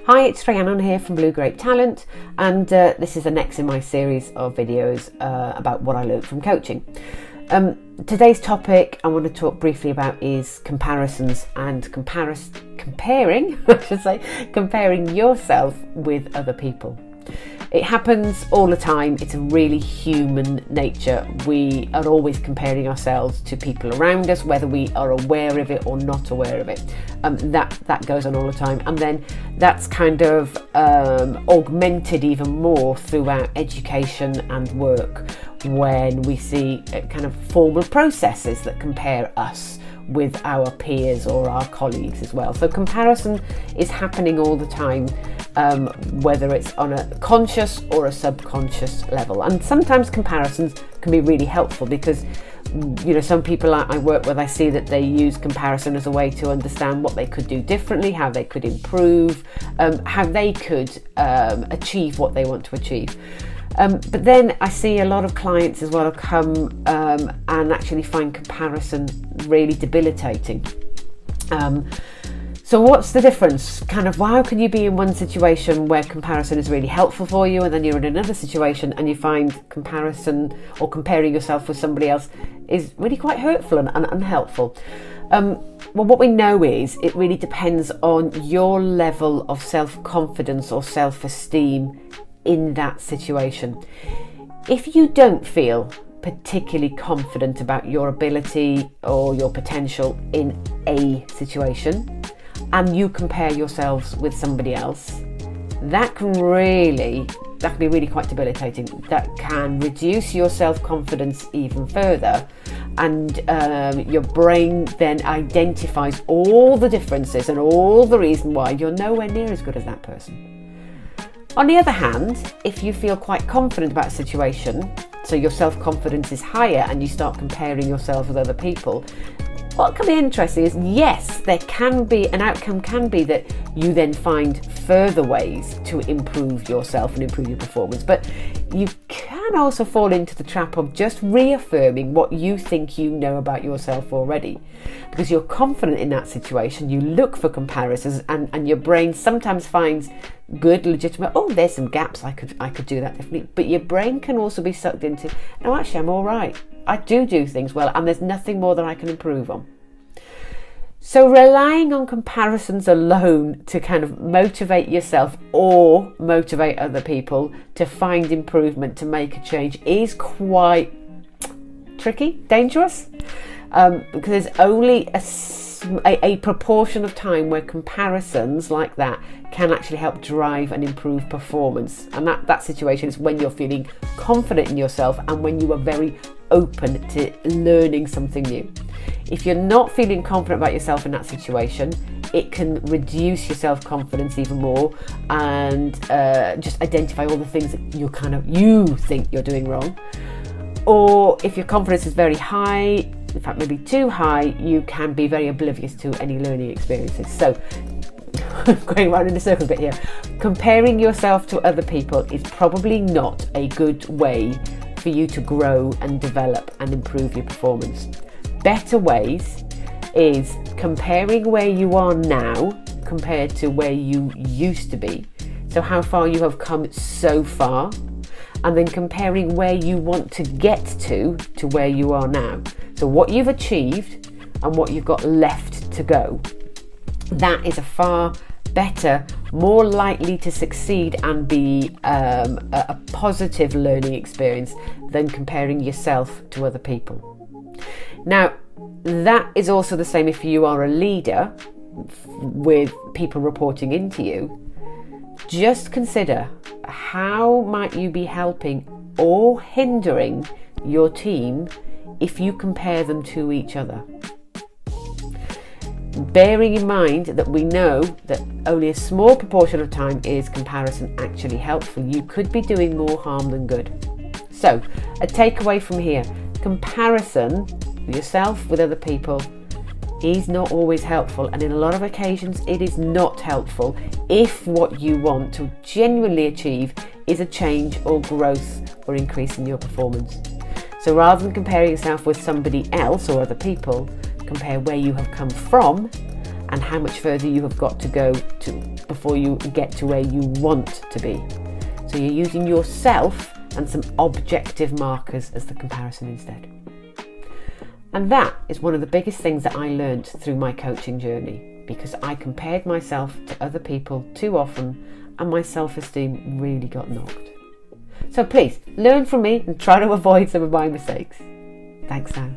Hi, it's Rhiannon here from Blue Grape Talent, and this is the next in my series of videos about what I learned from coaching. Today's topic I want to talk briefly about is comparisons and comparing yourself with other people. It happens all the time. It's a really human nature. We are always comparing ourselves to people around us, whether we are aware of it or not aware of it. That goes on all the time, and then that's kind of augmented even more throughout education and work when we see kind of formal processes that compare us with our peers or our colleagues as well. So comparison is happening all the time, whether it's on a conscious or a subconscious level. And sometimes comparisons can be really helpful because, you know, some people I work with, I see that they use comparison as a way to understand what they could do differently, how they could improve, how they could achieve what they want to achieve. But then I see a lot of clients as well come and actually find comparison really debilitating. So what's the difference? Kind of, how can you be in one situation where comparison is really helpful for you, and then you're in another situation and you find comparison or comparing yourself with somebody else is really quite hurtful and unhelpful? Well, what we know is it really depends on your level of self-confidence or self-esteem in that situation. If you don't feel particularly confident about your ability or your potential in a situation, and you compare yourselves with somebody else, that can be really quite debilitating. That can reduce your self-confidence even further, and your brain then identifies all the differences and all the reason why you're nowhere near as good as that person. On the other hand, if you feel quite confident about a situation, so your self-confidence is higher and you start comparing yourself with other people, what can be interesting is, yes, there can be an outcome, can be that you then find further ways to improve yourself and improve your performance, but you can also fall into the trap of just reaffirming what you think you know about yourself already. Because you're confident in that situation, you look for comparisons, and your brain sometimes finds good, legitimate, oh, there's some gaps, I could do that differently. But your brain can also be sucked into, no, actually, I'm all right. I do things well, and there's nothing more that I can improve on. So relying on comparisons alone to kind of motivate yourself or motivate other people to find improvement, to make a change, is quite tricky, dangerous, because there's only a proportion of time where comparisons like that can actually help drive and improve performance. And that situation is when you're feeling confident in yourself and when you are very open to learning something new. If you're not feeling confident about yourself in that situation, it can reduce your self-confidence even more, and just identify all the things that you think you're doing wrong. Or if your confidence is very high, in fact maybe too high, you can be very oblivious to any learning experiences. So I'm going around in a circle a bit here. Comparing yourself to other people is probably not a good way for you to grow and develop and improve your performance. Better ways is comparing where you are now compared to where you used to be. So how far you have come so far, and then comparing where you want to get to where you are now. So what you've achieved and what you've got left to go. That is a far better, more likely to succeed and be a positive learning experience than comparing yourself to other people. Now, that is also the same if you are a leader with people reporting into you. Just consider, how might you be helping or hindering your team if you compare them to each other? Bearing in mind that we know that only a small proportion of time is comparison actually helpful, you could be doing more harm than good. So, a takeaway from here: comparison yourself with other people is not always helpful, and in a lot of occasions it is not helpful if what you want to genuinely achieve is a change or growth or increase in your performance. So rather than comparing yourself with somebody else or other people, compare where you have come from and how much further you have got to go before you get to where you want to be. So you're using yourself and some objective markers as the comparison instead. And that is one of the biggest things that I learned through my coaching journey, because I compared myself to other people too often and my self-esteem really got knocked. So please learn from me and try to avoid some of my mistakes. Thanks now.